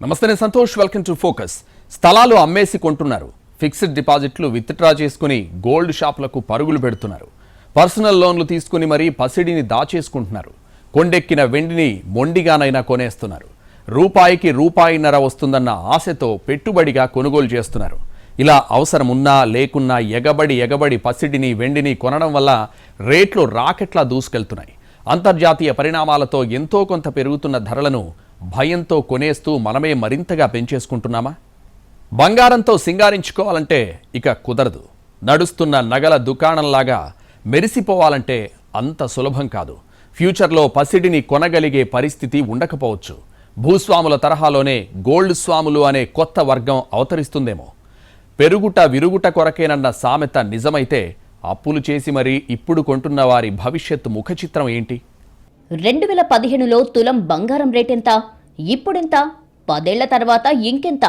నమస్తే, నేను Santosh. Welcome to focus. స్థలాలు అమ్మేసి కొంటున్నారు. ఫిక్స్డ్ డిపాజిట్లు విత్డ్రా చేసుకుని గోల్డ్ షాపులకు పరుగులు పెడుతున్నారు. పర్సనల్ లోన్లు తీసుకుని మరీ పసిడిని దాచేసుకుంటున్నారు. కొండెక్కిన వెండిని మొండిగానైనా కొనేస్తున్నారు. రూపాయికి రూపాయిన్నర వస్తుందన్న ఆశతో పెట్టుబడిగా కొనుగోలు చేస్తున్నారు. ఇలా అవసరమున్నా లేకున్నా ఎగబడి పసిడిని వెండిని కొనడం వల్ల రేట్లు రాకెట్లా దూసుకెళ్తున్నాయి. అంతర్జాతీయ పరిణామాలతో ఎంతో కొంత పెరుగుతున్న ధరలను భయంతో కొనేస్తూ మనమే మరింతగా పెంచేసుకుంటున్నామా? బంగారంతో సింగారించుకోవాలంటే ఇక కుదరదు. నడుస్తున్న నగల దుకాణంలాగా మెరిసిపోవాలంటే అంత సులభం కాదు. ఫ్యూచర్లో పసిడిని కొనగలిగే పరిస్థితి ఉండకపోవచ్చు. భూస్వాముల తరహాలోనే గోల్డ్ స్వాములు అనే కొత్త వర్గం అవతరిస్తుందేమో. పెరుగుట విరుగుట కొరకేనన్న సామెత నిజమైతే అప్పులు చేసి మరీ ఇప్పుడు కొంటున్న వారి భవిష్యత్తు ముఖచిత్రం ఏంటి? 2015లో తులం బంగారం రేటెంత, ఇప్పుడెంత, 10 ఏళ్ల తర్వాత ఇంకెంత?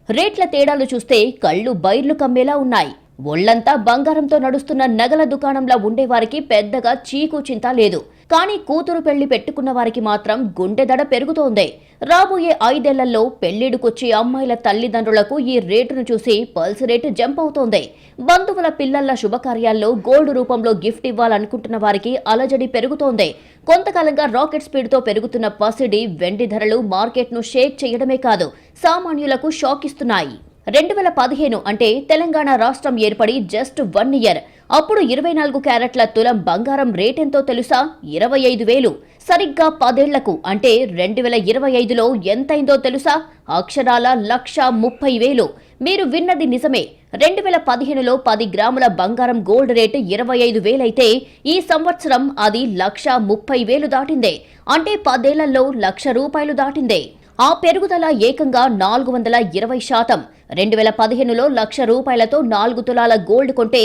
రేట్ల తేడాలు చూస్తే కళ్ళు బైర్లు కమ్మేలా ఉన్నాయి. ఒళ్లంతా బంగారంతో నడుస్తున్న నగల దుకాణంలా ఉండేవారికి పెద్దగా చీకు చింత లేదు. కానీ కూతురు పెళ్లి పెట్టుకున్న వారికి మాత్రం గుండెదడ పెరుగుతోంది. రాబోయే 5 ఏళ్లలో పెళ్లిడుకొచ్చే అమ్మాయిల తల్లిదండ్రులకు ఈ రేటును చూసి పల్స్ రేటు జంప్ అవుతోంది. బంధువుల పిల్లల శుభకార్యాల్లో గోల్డ్ రూపంలో గిఫ్ట్ ఇవ్వాలనుకుంటున్న వారికి అలజడి పెరుగుతోంది. కొంతకాలంగా రాకెట్ స్పీడ్తో పెరుగుతున్న పసిడి వెండి ధరలు మార్కెట్ను షేక్ చేయడమే కాదు, సామాన్యులకు షాక్ ఇస్తున్నాయి. 2015 అంటే తెలంగాణ రాష్ట్రం ఏర్పడి జస్ట్ 1 ఇయర్. అప్పుడు 24 క్యారెట్ల తులం బంగారం రేటెంతో తెలుసా? 25,000. సరిగ్గా 10 ఏళ్లకు అంటే 2025లో ఎంతైందో తెలుసా? అక్షరాల 1,30,000. మీరు విన్నది నిజమే. 2015లో 10 గ్రాముల బంగారం గోల్డ్ రేటు 25,000 అయితే ఈ సంవత్సరం అది 1,30,000 దాటిందే. అంటే 10 ఏళ్లలో ₹1,00,000 దాటిందే. ఆ పెరుగుదల ఏకంగా 420%. 2015లో ₹1,00,000తో 4 తులాల గోల్డ్ కొంటే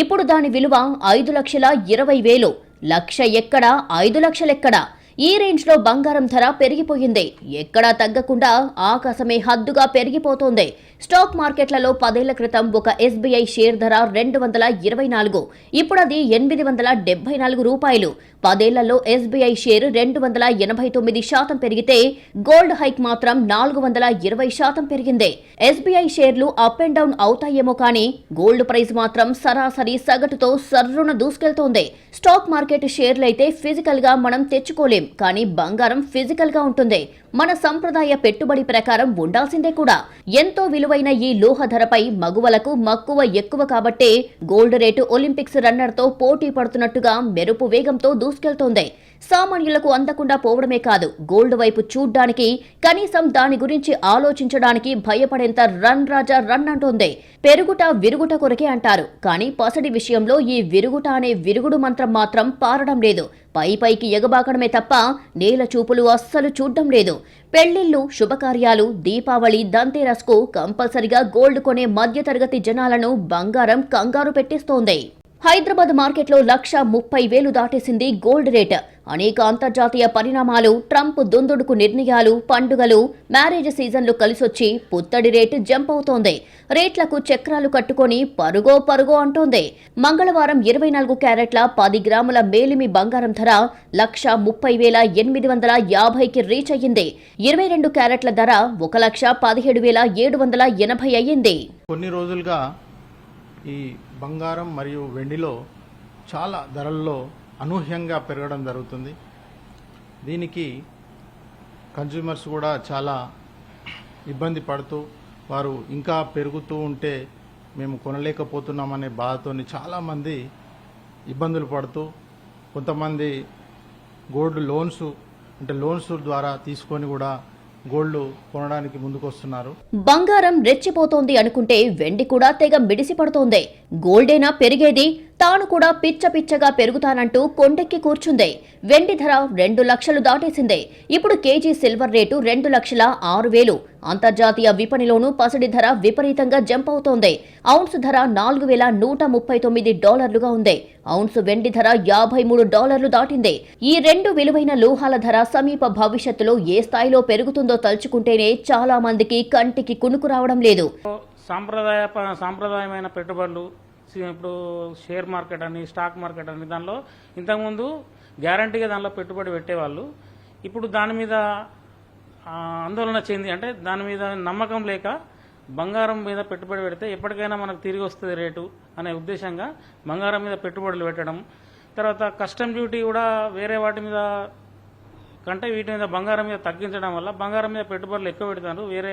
ఇప్పుడు దాని విలువ 5,20,000. లక్ష ఎక్కడా, 5 లక్షలెక్కడా? ఈ రేంజ్లో బంగారం ధర పెరిగిపోయింది. ఎక్కడా తగ్గకుండా ఆకాశమే హద్దుగా పెరిగిపోతోంది. స్టాక్ మార్కెట్లలో 10 ఏళ్ల క్రితం ఒక SBI షేర్ ధర 224. ఇప్పుడు అది ₹874. 10 ఏళ్లలో SBI షేర్ 289% పెరిగితే గోల్డ్ హైక్ మాత్రం 420% పెరిగింది. SBI షేర్లు అప్ అండ్ డౌన్ అవుతాయేమో కానీ గోల్డ్ ప్రైస్ మాత్రం సరాసరి సగటుతో సర్రున దూసుకెళ్తోంది. స్టాక్ మార్కెట్ షేర్లైతే ఫిజికల్ గా మనం తెచ్చుకోలేం, కానీ బంగారం ఫిజికల్ గా ఉంటుంది. మన సంప్రదాయ పెట్టుబడి ప్రకారం ఉండాల్సిందే కూడా. ఎంతో విలువైన ఈ లోహ ధరపై మగువలకు మక్కువ ఎక్కువ కాబట్టే గోల్డ్ రేటు ఒలింపిక్స్ రన్నర్ తో పోటీ పడుతున్నట్టుగా మెరుపు వేగంతో దూసుకెళ్తోంది. సామాన్యులకు అందకుండా పోవడమే కాదు, గోల్డ్ వైపు చూడ్డానికి, కనీసం దాని గురించి ఆలోచించడానికి భయపడేంత రన్ రాజా రన్ అంటోంది. పెరుగుట విరుగుట కొరకే అంటారు, కానీ పసడి విషయంలో ఈ విరుగుట అనే విరుగుడు మంత్రం మాత్రం పారడం లేదు. పైకి ఎగబాకడమే తప్ప నేల చూపులు అస్సలు చూడ్డం లేదు. పెళ్లిళ్లు, శుభకార్యాలు, దీపావళి, దంతేరస్కు కంపల్సరిగా గోల్డ్ కొనే మధ్యతరగతి జనాలను బంగారం కంగారు పెట్టేస్తోంది. హైదరాబాద్ మార్కెట్లో 1,30,000 దాటేసింది గోల్డ్ రేట్. అనేక అంతర్జాతీయ పరిణామాలు, ట్రంప్ దుందుడుకు నిర్ణయాలు, పండుగలు, మ్యారేజ్ సీజన్లు కలిసొచ్చి పుత్తడి రేటు జంప్ అవుతోంది. రేట్లకు చక్రాలు కట్టుకొని పరుగో అంటోంది. మంగళవారం 24 క్యారెట్ల 10 గ్రాముల మేలిమి బంగారం ధర 1,30,850కి రీచ్ అయ్యింది. 22 క్యారెట్ల ధర 1,17,780 అయ్యింది. కొన్ని రోజులుగా ఈ బంగారం మరియు వెండిలో చాలా ధరల్లో అనూహ్యంగా పెరగడం జరుగుతుంది. దీనికి కన్జ్యూమర్స్ కూడా చాలా ఇబ్బంది పడుతూ వారు ఇంకా పెరుగుతూ ఉంటే మేము కొనలేకపోతున్నామనే బాధతోని చాలామంది ఇబ్బందులు పడుతూ కొంతమంది గోల్డ్ లోన్స్ ద్వారా తీసుకొని కూడా గోల్డ్ కొనడానికి ముందుకొస్తున్నారు. బంగారం రెచ్చిపోతోంది అనుకుంటే వెండి కూడా తెగ మిడిసి పడుతోంది. గోల్డేనా పెరిగేది? తాను కూడా పిచ్చగా పెరుగుతానంటూ కొండెక్కి కూర్చుంది. వెండి ధర 2 లక్షలు దాటేసింది. ఇప్పుడు కేజీ సిల్వర్ రేటు 2,06,000. అంతర్జాతీయ విపణిలోనూ పసిడి ధర విపరీతంగా జంప్ అవుతోంది. ఔన్స్ ధర $4,139 ఉంది. ఔన్స్ వెండి ధర $53 దాటింది. ఈ 2 విలువైన లోహాల ధర సమీప భవిష్యత్తులో ఏ స్థాయిలో పెరుగుతుందో తలుచుకుంటేనే చాలా మందికి కంటికి కునుకు రావడం లేదు. సాంప్రదాయమైన పెట్టుబడులు, ఇప్పుడు షేర్ మార్కెట్ అని, స్టాక్ మార్కెట్ అని, దానిలో ఇంతకుముందు గ్యారంటీగా దానిలో పెట్టుబడి పెట్టేవాళ్ళు. ఇప్పుడు దాని మీద ఆందోళన చెంది, అంటే దాని మీద నమ్మకం లేక బంగారం మీద పెట్టుబడి పెడితే ఎప్పటికైనా మనకు తిరిగి వస్తుంది రేటు అనే ఉద్దేశంగా బంగారం మీద పెట్టుబడులు పెట్టడం. తర్వాత కస్టమ్ డ్యూటీ కూడా వేరే వాటి మీద కంటే వీటి మీద బంగారం మీద తగ్గించడం వల్ల బంగారం మీద పెట్టుబడులు ఎక్కువ పెడతారు. వేరే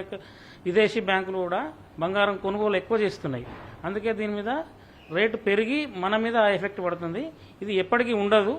విదేశీ బ్యాంకులు కూడా బంగారం కొనుగోలు ఎక్కువ చేస్తున్నాయి. అందుకే దీని మీద రేటు పెరిగి మన మీద ఎఫెక్ట్ పడుతుంది. ఇది ఎప్పటికీ ఉండదు,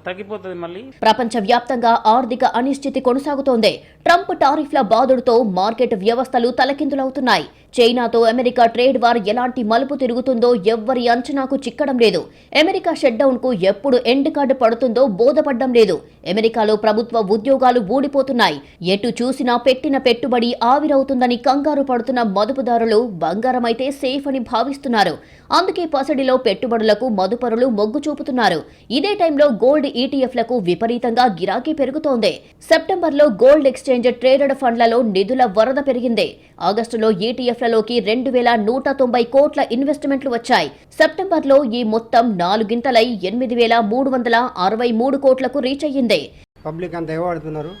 తగ్గిపోతుంది మళ్ళీ. ప్రపంచవ్యాప్తంగా ఆర్థిక అనిశ్చితి కొనసాగుతోంది. ట్రంప్ టారిఫ్ల బాదుడుతో మార్కెట్ వ్యవస్థలు తలకిందులవుతున్నాయి. చైనాతో అమెరికా ట్రేడ్ వార్ ఎలాంటి మలుపు తిరుగుతుందో ఎవ్వరి అంచనాకు చిక్కడం లేదు. అమెరికా షట్డౌన్ కు ఎప్పుడు ఎండ్ కార్డు పడుతుందో బోధపడ్డం లేదు. అమెరికాలో ప్రభుత్వ ఉద్యోగాలు ఊడిపోతున్నాయి. ఎటు చూసినా పెట్టిన పెట్టుబడి ఆవిరవుతుందని కంగారు పడుతున్న మదుపుదారులు బంగారం అయితే సేఫ్ అని భావిస్తున్నారు. అందుకే పసిడిలో పెట్టుబడులకు మదుపరులు మొగ్గు చూపుతున్నారు. ఇదే టైంలో గోల్డ్ ఈటీఎఫ్లకు విపరీతంగా గిరాకీ పెరుగుతోంది. సెప్టెంబర్లో గోల్డ్ ఎక్స్చేంజ్ ట్రేడెడ్ ఫండ్లలో నిధుల వరద పెరిగింది. ఆగస్టులో ఈటీఎఫ్లలోకి 2190 కోట్ల ఇన్వెస్ట్మెంట్లు వచ్చాయి. సెప్టెంబర్లో ఈ మొత్తం 4 గింతలై 8363 కోట్లకు రీచ్ అయ్యింది. పబ్లిక్ అంతా ఎగబడుతున్నారు.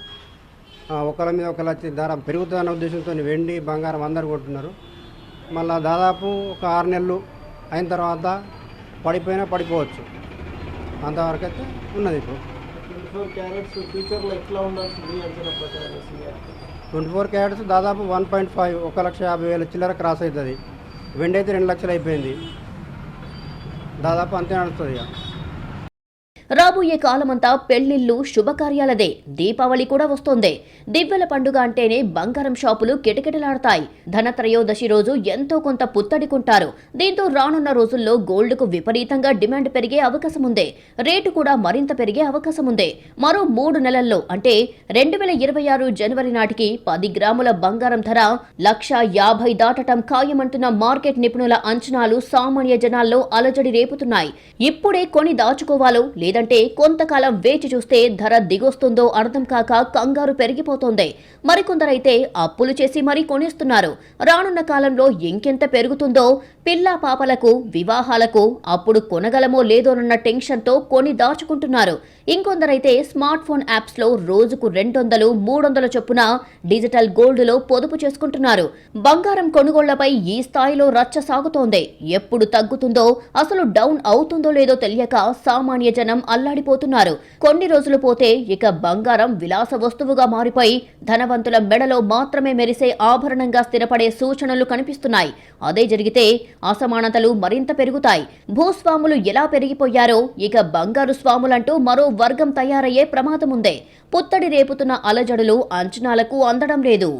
ఒకరి మీద ఒకరు వచ్చి ధర పెరుగుతుందన్న ఉద్దేశంతో వెండి బంగారం అందరు కొంటున్నారు. మళ్ళీ దాదాపు ఒక 6 నెలలు అయిన తర్వాత పడిపోవచ్చు, అంతవరకు అయితే ఉన్నది. ఇప్పుడు 24 క్యారెట్స్ ఫ్యూచర్లో ఎట్లా ఉండాల్సింది అంచనా ప్రకారం? 24 క్యారెట్స్ దాదాపు 1.5 1,50,000 చిల్లర క్రాస్ అవుతుంది. వెండి అయితే 2 లక్షలు అయిపోయింది. దాదాపు అంతే నడుస్తుంది. రాబోయే కాలమంతా పెళ్లిళ్లు శుభకార్యాలదే. దీపావళి కూడా వస్తోంది. దివ్వెల పండుగ అంటేనే బంగారం షాపులు కిటకిటలాడతాయి. ధనత్రయోదశి రోజు ఎంతో కొంత పుత్తడి కొంటారు. దీంతో రానున్న రోజుల్లో గోల్డ్కు విపరీతంగా డిమాండ్ పెరిగే అవకాశం ఉంది. రేటు కూడా మరింత పెరిగే అవకాశం ఉంది. మరో 3 నెలల్లో అంటే 2026 జనవరి నాటికి 10 గ్రాముల బంగారం ధర 1,50,000 దాటడం ఖాయమంటున్న మార్కెట్ నిపుణుల అంచనాలు సామాన్య జనాల్లో అలజడి రేపుతున్నాయి. ఇప్పుడే కొని దాచుకోవాలో లేదంటే కొంతకాలం వేచి చూస్తే ధర దిగొస్తుందో అర్థం కాక కంగారు పెరిగిపోతోంది. మరికొందరైతే అప్పులు చేసి మరీ కొనేస్తున్నారు. రానున్న కాలంలో ఇంకెంత పెరుగుతుందో, పిల్లా పాపలకు వివాహాలకు అప్పుడు కొనగలమో లేదోనన్న టెన్షన్తో కొని దాచుకుంటున్నారు. ఇంకొందరైతే స్మార్ట్ ఫోన్ యాప్స్లో రోజుకు 200, 300 చొప్పున డిజిటల్ గోల్డ్లో పొదుపు చేసుకుంటున్నారు. బంగారం కొనుగోళ్లపై ఈ స్థాయిలో రచ్చ సాగుతోంది. ఎప్పుడు తగ్గుతుందో, అసలు డౌన్ అవుతుందో లేదో తెలియక సామాన్య జనం అల్లాడిపోతున్నారు. కొన్ని రోజులు పోతే ఇక బంగారం విలాస వస్తువుగా మారిపోయి ధనవంతుల మెడలో మాత్రమే మెరిసే ఆభరణంగా స్థిరపడే సూచనలు కనిపిస్తున్నాయి. అదే జరిగితే అసమానతలు మరింత పెరుగుతాయి. భూస్వాములు ఎలా పెరిగిపోయారో ఇక బంగారు స్వాములంటూ మరో వర్గం తయారయ్యే ప్రమాదముందే. పుత్తడి రేపుతున్న అలజడులు అంచనాలకు అందడం లేదు.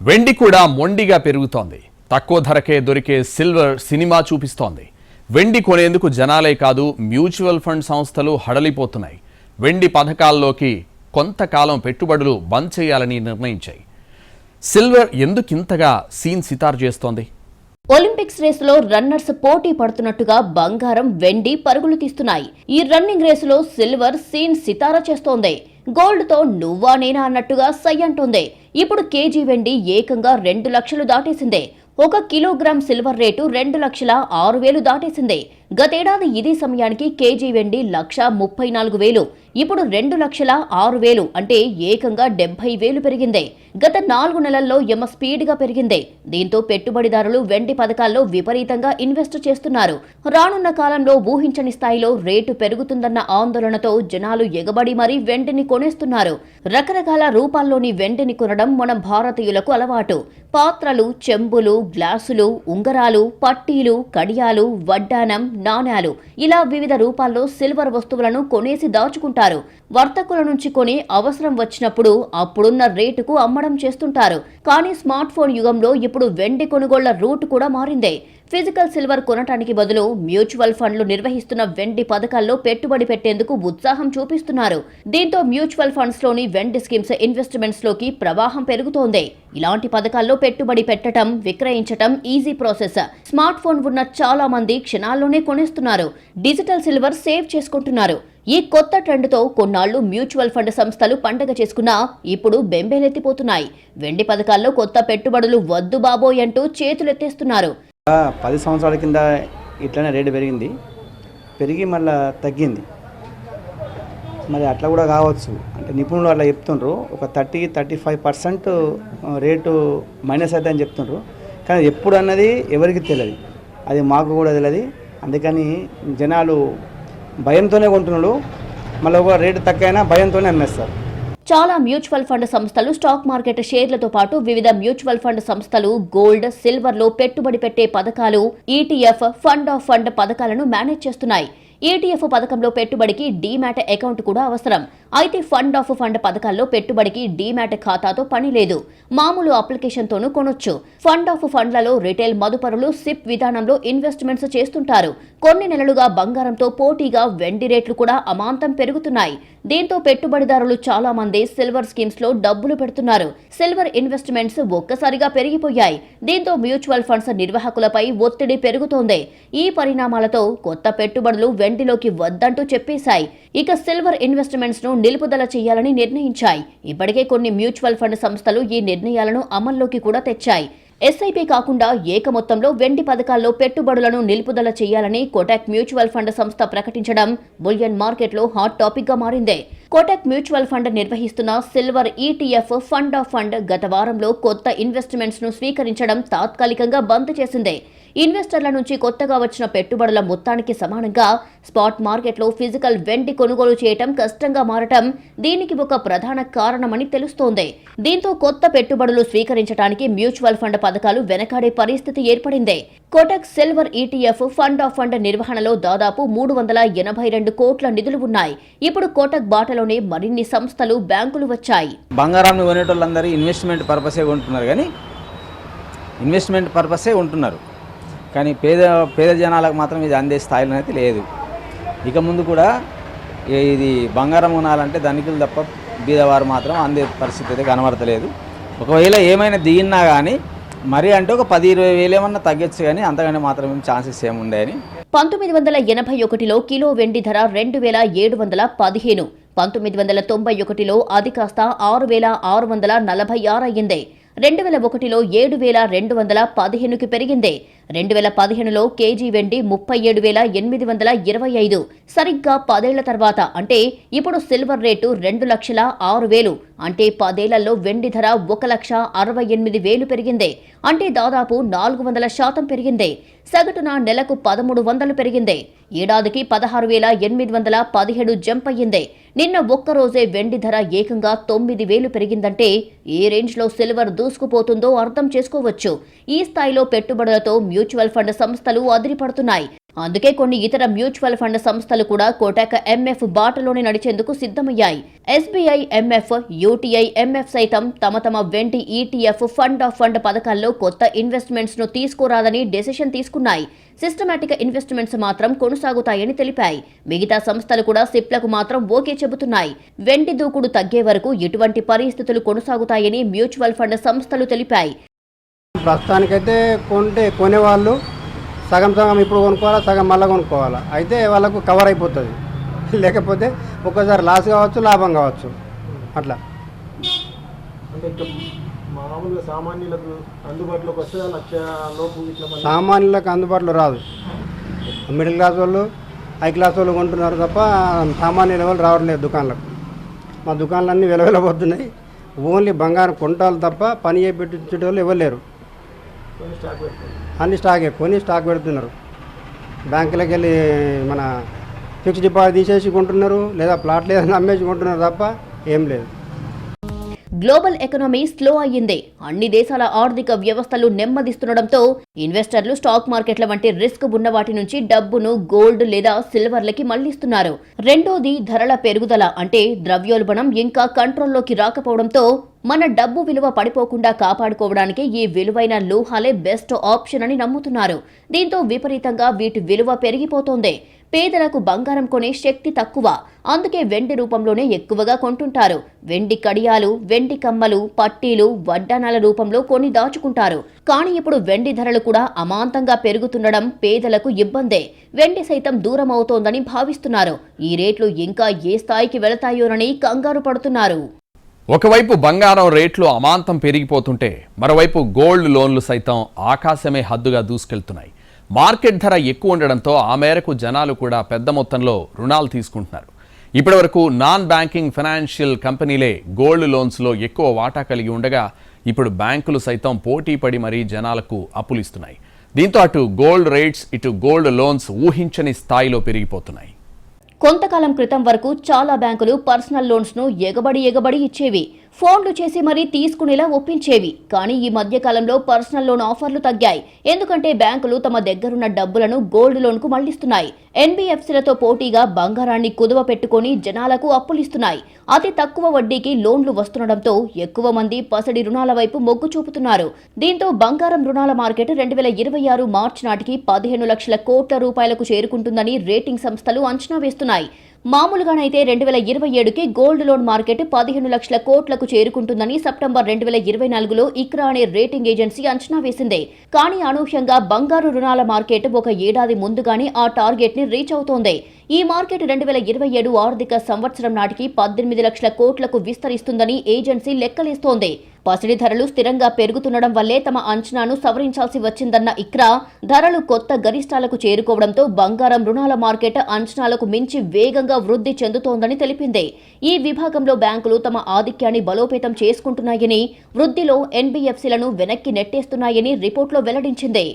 వెండి కూడా మొండిగా పెరుగుతోంది. తక్కువ ధరకే దొరికే సిల్వర్ సినిమా చూపిస్తోంది. వెండి కొనేందుకు జనాలే కాదు, మ్యూచువల్ ఫండ్ సంస్థలు హడలిపోతున్నాయి. వెండి పథకాల్లోకి కొంతకాలం పెట్టుబడులు బంద్ చేయాలని నిర్ణయించాయి. సిల్వర్ ఎందుకింతగా సీన్ సితార్ చేస్తోంది? ఒలింపిక్స్ రేసులో రన్నర్స్ పోటీ పడుతున్నట్టుగా బంగారం, వెండి పరుగులు తీస్తున్నాయి. ఈ రన్నింగ్ రేసులో సిల్వర్ సీన్ సితారా చేస్తోంది. గోల్డ్తో నువ్వా నేనా అన్నట్టుగా సై అంటోంది. ఇప్పుడు కేజీ వెండి ఏకంగా 2 లక్షలు దాటేసిందే. 1 కిలోగ్రామ్ సిల్వర్ రేటు 2,06,000 దాటేసింది. గతేడాది ఇదే సమయానికి కేజీ వెండి 1,34,000. ఇప్పుడు 2,06,000 అంటే ఏకంగా 70,000 పెరిగింది. గత 4 నెలల్లో యమ స్పీడ్గా పెరిగింది. దీంతో పెట్టుబడిదారులు వెండి పథకాల్లో విపరీతంగా ఇన్వెస్ట్ చేస్తున్నారు. రానున్న కాలంలో ఊహించని స్థాయిలో రేటు పెరుగుతుందన్న ఆందోళనతో జనాలు ఎగబడి మరీ వెండిని కొనేస్తున్నారు. రకరకాల రూపాల్లోని వెండిని కొనడం మన భారతీయులకు అలవాటు. పాత్రలు, చెంబులు, గ్లాసులు, ఉంగరాలు, పట్టీలు, కడియాలు, వడ్డానం, నాణ్యాలు ఇలా వివిధ రూపాల్లో సిల్వర్ వస్తువులను కొనేసి దాచుకుంటారు. వర్తకుల నుంచి కొని అవసరం వచ్చినప్పుడు అప్పుడున్న రేటుకు అమ్మడం చేస్తుంటారు. కానీ స్మార్ట్ ఫోన్ యుగంలో ఇప్పుడు వెండి కొనుగోళ్ల రూట్ కూడా మారింది. ఫిజికల్ సిల్వర్ కొనటానికి బదులు మ్యూచువల్ ఫండ్లు నిర్వహిస్తున్న వెండి పథకాల్లో పెట్టుబడి పెట్టేందుకు ఉత్సాహం చూపిస్తున్నారు. దీంతో మ్యూచువల్ ఫండ్స్ లోని వెండి స్కీమ్స్ ఇన్వెస్ట్మెంట్స్ లోకి ప్రవాహం పెరుగుతోంది. ఇలాంటి పథకాల్లో పెట్టుబడి పెట్టడం, విక్రయించటం ఈజీ ప్రాసెస్. స్మార్ట్ ఫోన్ ఉన్న చాలా మంది క్షణాల్లోనే కొనేస్తున్నారు. డిజిటల్ సిల్వర్ సేవ్ చేసుకుంటున్నారు. ఈ కొత్త ట్రెండ్తో కొన్నాళ్లు మ్యూచువల్ ఫండ్ సంస్థలు పండగ చేసుకున్నా ఇప్పుడు బెంబేలెత్తిపోతున్నాయి. వెండి పథకాల్లో కొత్త పెట్టుబడులు వద్దు బాబోయ్ అంటూ చేతులెత్తేస్తున్నారు. 10 సంవత్సరాల కింద ఇట్లనే రేటు పెరిగి మళ్ళీ తగ్గింది. మరి అట్లా కూడా కావచ్చు, అంటే నిపుణులు అట్లా చెప్తుండ్రు. ఒక 30-35% రేటు మైనస్ అయితే అని చెప్తుండ్రు. కానీ ఎప్పుడు అన్నది ఎవరికి తెలియదు, అది మాకు కూడా తెలియదు. అందుకని జనాలు భయంతోనే కొంటున్నాడు. మళ్ళీ ఒక రేటు తక్కువైనా భయంతోనే అమ్మేస్తారు. చాలా మ్యూచువల్ ఫండ్ సంస్థలు స్టాక్ మార్కెట్ షేర్లతో పాటు వివిధ మ్యూచువల్ ఫండ్ సంస్థలు గోల్డ్, సిల్వర్ లో పెట్టుబడి పెట్టే పథకాలు, ఈటీఎఫ్, ఫండ్ ఆఫ్ ఫండ్ పథకాలను మేనేజ్ చేస్తున్నాయి. ఈటీఎఫ్ పథకంలో పెట్టుబడికి డీమ్యాట్ అకౌంట్ కూడా అవసరం. అయితే ఫండ్ ఆఫ్ ఫండ్ పథకాల్లో పెట్టుబడికి డీమ్యాట్ ఖాతాతో పని లేదు, మామూలు అప్లికేషన్తోనూ కొనొచ్చు. ఫండ్ ఆఫ్ ఫండ్లలో రిటైల్ మదుపరులు సిప్ విధానంలో ఇన్వెస్ట్మెంట్స్ చేస్తుంటారు. కొన్ని నెలలుగా బంగారంతో పోటీగా వెండి రేట్లు కూడా అమాంతం పెరుగుతున్నాయి. దీంతో పెట్టుబడిదారులు చాలా మంది సిల్వర్ స్కీమ్స్ లో డబ్బులు పెడుతున్నారు. సిల్వర్ ఇన్వెస్ట్మెంట్స్ ఒక్కసారిగా పెరిగిపోయాయి. దీంతో మ్యూచువల్ ఫండ్స్ నిర్వాహకులపై ఒత్తిడి పెరుగుతోంది. ఈ పరిణామాలతో కొత్త పెట్టుబడులు వెండిలోకి వద్దంటూ చెప్పేశాయి. ఇక సిల్వర్ ఇన్వెస్ట్మెంట్స్ ను నిలుపుదల చేయాలని నిర్ణయించాయి. ఇప్పటికే కొన్ని మ్యూచువల్ ఫండ్ సంస్థలు ఈ నిర్ణయాలను అమల్లోకి కూడా తెచ్చాయి. ఎస్ఐపి కాకుండా ఏక మొత్తంలో వెండి పథకాల్లో పెట్టుబడులను నిలుపుదల చేయాలని కోటక్ మ్యూచువల్ ఫండ్ సంస్థ ప్రకటించడం బులియన్ మార్కెట్లో హాట్ టాపిక్ గా మారింది. కోటక్ మ్యూచువల్ ఫండ్ నిర్వహిస్తున్న silver ETF fund of fund గత వారంలో కొత్త ఇన్వెస్ట్మెంట్స్ ను స్వీకరించడం తాత్కాలికంగా బంద్ చేసింది. ఇన్వెస్టర్ల నుంచి కొత్తగా వచ్చిన పెట్టుబడుల మొత్తానికి సమానంగా స్పాట్ మార్కెట్లో ఫిజికల్ వెండి కొనుగోలు చేయటం కష్టంగా మారటం దీనికి ఒక ప్రధాన కారణమని తెలుస్తోంది. దీంతో కొత్త పెట్టుబడులు స్వీకరించడానికి మ్యూచువల్ ఫండ్ పథకాలు వెనకాడే పరిస్థితి ఏర్పడింది. Kotak silver ETF fund of fund నిర్వహణలో దాదాపు 382 కోట్ల నిధులు ఉన్నాయి. ఇప్పుడు కోటక్ బాటలోనే మరిన్ని సంస్థలు, బ్యాంకులు వచ్చాయి. బంగారాన్ని కొనేటోళ్ళందరూ ఇన్వెస్ట్మెంట్ పర్పసే కొంటున్నారు, కానీ పేద జనాలకు మాత్రం ఇది అందే స్థాయిలో అయితే లేదు. ఇక ముందు కూడా ఇది బంగారం కొనాలంటే ధనికులు తప్ప బీదవారు మాత్రం అందే పరిస్థితి అయితే కనబడతలేదు. ఒకవేళ ఏమైనా దిగినా కానీ మరి అంటే ఒక 10-20 వేలు ఏమన్నా తగ్గొచ్చు, కానీ అంతగానే మాత్రం ఛాన్సెస్ ఏముండని. 1991లో కిలో వెండి ధర 2715. 1991లో అది కాస్త 6646 అయ్యింది. 2001లో 7215కి పెరిగింది. 2015లో కేజీ వెండి 37,825. సరిగ్గా 10 ఏళ్ల తర్వాత అంటే ఇప్పుడు సిల్వర్ రేటు 2,06,000. అంటే 10 ఏళ్లలో వెండి ధర 1,68,000 పెరిగింది. అంటే దాదాపు 400% పెరిగింది. సగటున నెలకు 1,300 పెరిగింది. ఏడాదికి 16,817 జంప్ అయ్యింది. నిన్న ఒక్కరోజే వెండి ధర ఏకంగా 9,000 పెరిగిందంటే ఏ రేంజ్లో సిల్వర్ దూసుకుపోతుందో అర్థం చేసుకోవచ్చు. ఈ స్థాయిలో పెట్టుబడులతో మ్యూచువల్ ఫండ్ సంస్థలు అదిరిపడుతున్నాయి. అందుకే కొన్ని ఇతర మ్యూచువల్ ఫండ్ సంస్థలు కూడా కోటక్ ఎంఎఫ్ బాటలోనే నడిచేందుకు సిద్ధమయ్యాయి. ఎస్బీఐ ఎంఎఫ్, యూటీఐ ఎంఎఫ్ సైతం తమ వెండి ఈటీఎఫ్ ఫండ్ ఆఫ్ ఫండ్ పథకాల్లో కొత్త ఇన్వెస్ట్మెంట్స్ ను తీసుకోరాదని డెసిషన్ తీసుకున్నాయి. సిస్టమాటిక్ ఇన్వెస్ట్మెంట్స్ మాత్రం కొనసాగుతాయని తెలిపాయి. మిగతా సంస్థలు కూడా సిప్లకు మాత్రం ఓకే చెబుతున్నాయి. వెండి దూకుడు తగ్గే వరకు ఇటువంటి పరిస్థితులు కొనసాగుతాయని మ్యూచువల్ ఫండ్ సంస్థలు తెలిపాయి. ప్రస్తుతానికైతే కొనేవాళ్ళు సగం ఇప్పుడు కొనుక్కోవాలా, సగం మళ్ళీ కొనుక్కోవాలా. అయితే వాళ్ళకు కవర్ అయిపోతుంది. లేకపోతే ఒక్కసారి లాస్ కావచ్చు, లాభం కావచ్చు. అట్లా అంటే మామూలుగా సామాన్యులకు అందుబాటులోకి వస్తే లోపు ఇట్లా సామాన్యులకు అందుబాటులో రాదు. మిడిల్ క్లాస్ వాళ్ళు, హై క్లాస్ వాళ్ళు కొంటున్నారు తప్ప సామాన్యుల వాళ్ళు రావట్లేదు దుకాణాలకు. మా దుకాణాలన్నీ వెలవెలబోతున్నాయి. ఓన్లీ బంగారం కొంటాలు తప్ప పని చేయించే వాళ్ళు ఎవరు లేరు. అన్ని స్టాక్ పెడుతున్నారు. బ్యాంకులకు వెళ్ళి మన ఫిక్స్డ్ డిపాజిట్ తీసేసి కొంటున్నారు, లేదా ప్లాట్లు ఏదైనా అమ్మేసి కొంటున్నారు తప్ప ఏం లేదు. గ్లోబల్ ఎకనామీ స్లో అయ్యింది. అన్ని దేశాల ఆర్థిక వ్యవస్థలు నెమ్మదిస్తుండటంతో ఇన్వెస్టర్లు స్టాక్ మార్కెట్ల వంటి రిస్క్ ఉన్న వాటి నుంచి డబ్బును గోల్డ్ లేదా సిల్వర్లకి మళ్లిస్తున్నారు. రెండోది ధరల పెరుగుదల అంటే ద్రవ్యోల్బణం ఇంకా కంట్రోల్లోకి రాకపోవడంతో మన డబ్బు విలువ పడిపోకుండా కాపాడుకోవడానికి ఈ విలువైన లోహాలే బెస్ట్ ఆప్షన్ అని నమ్ముతున్నారు. దీంతో విపరీతంగా వీటి విలువ పెరిగిపోతోంది. పేదలకు బంగారం కొనే శక్తి తక్కువ. అందుకే వెండి రూపంలోనే ఎక్కువగా కొంటుంటారు. వెండి కడియాలు, వెండి కమ్మలు, పట్టీలు, వడ్డానాల రూపంలో కొని దాచుకుంటారు. కానీ ఇప్పుడు వెండి ధరలు కూడా అమాంతంగా పెరుగుతుండడం పేదలకు ఇబ్బందే. వెండి సైతం దూరం అవుతోందని భావిస్తున్నారు. ఈ రేట్లు ఇంకా ఏ స్థాయికి వెళతాయోనని కంగారు పడుతున్నారు. ఒకవైపు బంగారం రేట్లు అమాంతం పెరిగిపోతుంటే మరోవైపు గోల్డ్ లోన్లు సైతం ఆకాశమే హద్దుగా దూసుకెళ్తున్నాయి. మార్కెట్ ధర ఎక్కువ ఉండడంతో ఆ మేరకు జనాలు కూడా పెద్ద మొత్తంలో రుణాలు తీసుకుంటున్నారు. ఇప్పటివరకు నాన్ బ్యాంకింగ్ ఫైనాన్షియల్ కంపెనీలే గోల్డ్ లోన్స్లో ఎక్కువ వాటా కలిగి ఉండగా ఇప్పుడు బ్యాంకులు సైతం పోటీ పడి మరీ జనాలకు అప్పులు ఇస్తున్నాయి. దీంతో అటు గోల్డ్ రేట్స్ ఇటు గోల్డ్ లోన్స్ ఊహించని స్థాయిలో పెరిగిపోతున్నాయి. కొంతకాలం క్రితం వరకు చాలా బ్యాంకులు పర్సనల్ లోన్స్ ను ఎగబడి ఇచ్చేవి. ఫోన్లు చేసి మరీ తీసుకునేలా ఒప్పించేవి. కానీ ఈ మధ్య కాలంలో పర్సనల్ లోన్ ఆఫర్లు తగ్గాయి. ఎందుకంటే బ్యాంకులు తమ దగ్గరున్న డబ్బులను గోల్డ్ లోన్ కు మళ్లిస్తున్నాయి. ఎన్బీఎఫ్సీలతో పోటీగా బంగారాన్ని కుదువ పెట్టుకుని జనాలకు అప్పులిస్తున్నాయి. అతి తక్కువ వడ్డీకి లోన్లు వస్తుండటంతో ఎక్కువ మంది పసిడి రుణాల వైపు మొగ్గు చూపుతున్నారు. దీంతో బంగారం రుణాల మార్కెట్ 2026 మార్చి నాటికి 15 లక్షల కోట్ల రూపాయలకు చేరుకుంటుందని రేటింగ్ సంస్థలు అంచనా వేస్తున్నాయి. మామూలుగానైతే 2027కి గోల్డ్ లోన్ మార్కెట్ 15 లక్షల కోట్లకు చేరుకుంటుందని సెప్టెంబర్ 2024లో ఇక్రా అనే రేటింగ్ ఏజెన్సీ అంచనా వేసింది. కానీ అనూహ్యంగా బంగారు రుణాల మార్కెట్ ఒక ఏడాది ముందుగానే ఆ టార్గెట్ ని రీచ్ అవుతోంది. ఈ మార్కెట్ 2027 ఆర్థిక సంవత్సరం నాటికి 18 లక్షల కోట్లకు విస్తరిస్తుందని ఏజెన్సీ లెక్కలేస్తోంది. పసిడి ధరలు స్థిరంగా పెరుగుతుండడం వల్లే తమ అంచనాను సవరించాల్సి వచ్చిందన్న ఇక్రా, ధరలు కొత్త గరిష్టాలకు చేరుకోవడంతో బంగారం రుణాల మార్కెట్ అంచనాలకు మించి వేగంగా వృద్ధి చెందుతోందని తెలిపింది. ఈ విభాగంలో బ్యాంకులు తమ ఆధిక్యాన్ని బలోపేతం చేసుకుంటున్నాయని, వృద్ధిలో ఎన్బీఎఫ్సీలను వెనక్కి నెట్టేస్తున్నాయని రిపోర్టులో వెల్లడించింది.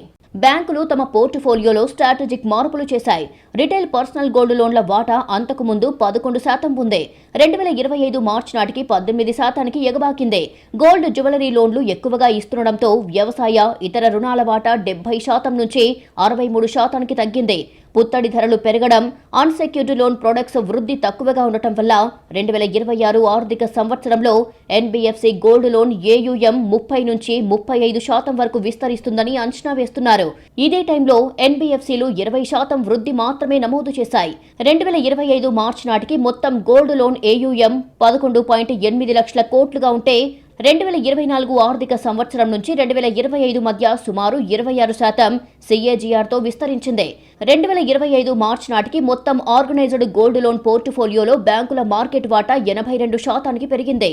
బ్యాంకులు తమ పోర్టుఫోలియోలో స్ట్రాటజిక్ మార్పులు చేశాయి. రిటైల్ పర్సనల్ గోల్డ్ లోన్ల వాటా అంతకుముందు 11% ఉంది. 2025 మార్చి నాటికి 18%కి ఎగబాకింది. గోల్డ్ జ్యువెలరీ లోన్లు ఎక్కువగా ఇస్తుండటంతో వ్యవసాయ, ఇతర రుణాల వాటా 70% నుంచి 63%కి తగ్గింది. పుత్తడి ధరలు పెరగడం, అన్సెక్యూర్డ్ లోన్ ప్రొడక్ట్స్ వృద్ధి తక్కువగా ఉండటం వల్ల 2026 ఆర్థిక సంవత్సరంలో ఎన్బీఎఫ్సీ గోల్డ్ లోన్ ఏయుఎం 30 నుంచి 35% వరకు విస్తరిస్తుందని అంచనా వేస్తున్నారు. ఇదే టైంలో ఎన్బీఎఫ్సీలు 20% వృద్ధి మాత్రమే నమోదు చేశాయి. 2025 మార్చి నాటికి మొత్తం గోల్డ్ లోన్ ఏయుఎం 11.8 లక్షల కోట్లుగా ఉంటే 2024 ఆర్థిక సంవత్సరం నుంచి 2025 మధ్య సుమారు 26% CAGRతో విస్తరించింది. 2025 మార్చి నాటికి మొత్తం ఆర్గనైజ్డ్ గోల్డ్ లోన్ పోర్టుఫోలియోలో బ్యాంకుల మార్కెట్ వాటా 82%కి పెరిగింది.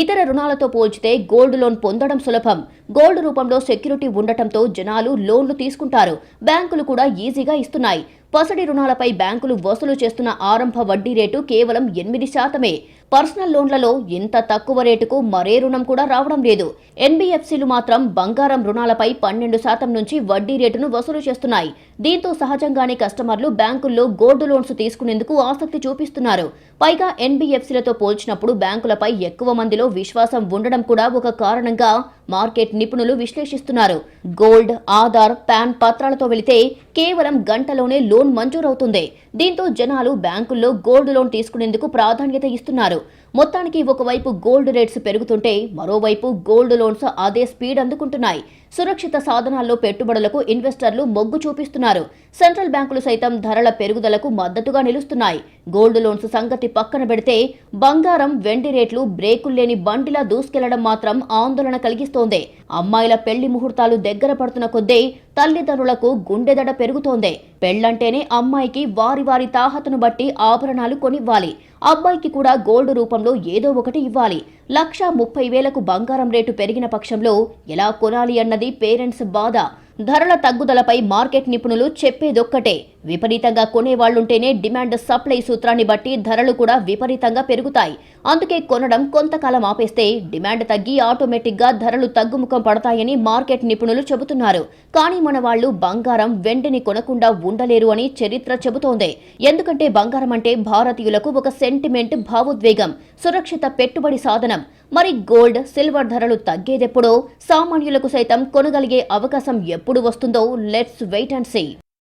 ఇతర రుణాలతో పోల్చితే గోల్డ్ లోన్ పొందడం సులభం. గోల్డ్ రూపంలో సెక్యూరిటీ ఉండటంతో జనాలు లోన్లు తీసుకుంటారు. బ్యాంకులు కూడా ఈజీగా ఇస్తున్నాయి. పసిడి రుణాలపై బ్యాంకులు వసూలు చేస్తున్న ఆరంభ వడ్డీ రేటు కేవలం 8%. పర్సనల్ లోన్లలో ఇంత తక్కువ రేటుకు మరే రుణం కూడా రావడం లేదు. ఎన్బీఎఫ్సీలు మాత్రం బంగారం రుణాలపై 12% నుంచి వడ్డీ రేటును వసూలు చేస్తున్నాయి. దీంతో సహజంగానే కస్టమర్లు బ్యాంకుల్లో గోల్డ్ లోన్స్ తీసుకునేందుకు ఆసక్తి చూపిస్తున్నారు. పైగా ఎన్బీఎఫ్సీలతో పోల్చినప్పుడు బ్యాంకులపై ఎక్కువ మందిలో విశ్వాసం ఉండడం కూడా ఒక కారణంగా మార్కెట్ నిపుణులు విశ్లేషిస్తున్నారు. గోల్డ్, ఆధార్, పాన్ పత్రాలతో వెళితే కేవలం గంటలోనే లోన్ మంజూరవుతుంది. దీంతో జనాలు బ్యాంకుల్లో గోల్డ్ లోన్ తీసుకునేందుకు ప్రాధాన్యత ఇస్తున్నారు. మొత్తానికి ఒకవైపు గోల్డ్ రేట్స్ పెరుగుతుంటే మరోవైపు గోల్డ్ లోన్స్ అదే స్పీడ్ అందుకుంటున్నాయి. సురక్షిత సాధనాల్లో పెట్టుబడులకు ఇన్వెస్టర్లు మొగ్గు చూపిస్తున్నారు. సెంట్రల్ బ్యాంకులు సైతం ధరల పెరుగుదలకు మద్దతుగా నిలుస్తున్నాయి. గోల్డ్ లోన్స్ సంగతి పక్కన పెడితే బంగారం, వెండి రేట్లు బ్రేకులు లేని బండిలా దూసుకెళ్లడం మాత్రం ఆందోళన కలిగిస్తోంది. అమ్మాయిల పెళ్లి ముహూర్తాలు దగ్గర పడుతున్న కొద్దీ తల్లిదండ్రులకు గుండెదడ పెరుగుతోంది. పెళ్లంటేనే అమ్మాయికి వారి వారి తాహతను బట్టి ఆభరణాలు కొనివ్వాలి. అబ్బాయికి కూడా గోల్డ్ రూపంలో ఏదో ఒకటి ఇవ్వాలి. 1,30,000కు బంగారం రేటు పెరిగిన పక్షంలో ఎలా కొనాలి అన్నది పేరెంట్స్ బాధ. ధరల తగ్గుదలపై మార్కెట్ నిపుణులు చెప్పేదొక్కటే, విపరీతంగా కొనేవాళ్లుంటేనే డిమాండ్ సప్లై సూత్రాన్ని బట్టి ధరలు కూడా విపరీతంగా పెరుగుతాయి. అందుకే కొనడం కొంతకాలం ఆపేస్తే డిమాండ్ తగ్గి ఆటోమేటిక్గా ధరలు తగ్గుముఖం పడతాయని మార్కెట్ నిపుణులు చెబుతున్నారు. కానీ మన వాళ్లు బంగారం, వెండిని కొనకుండా ఉండలేరు అని చరిత్ర చెబుతోంది. ఎందుకంటే బంగారం అంటే భారతీయులకు ఒక సెంటిమెంట్, భావోద్వేగం, సురక్షిత పెట్టుబడి సాధనం. మరి గోల్డ్, సిల్వర్ ధరలు తగ్గేదెప్పుడో, సామాన్యులకు సైతం కొనగలిగే అవకాశం ఎప్పుడు వస్తుందో లెట్స్ వెయిట్ అండ్ సీ.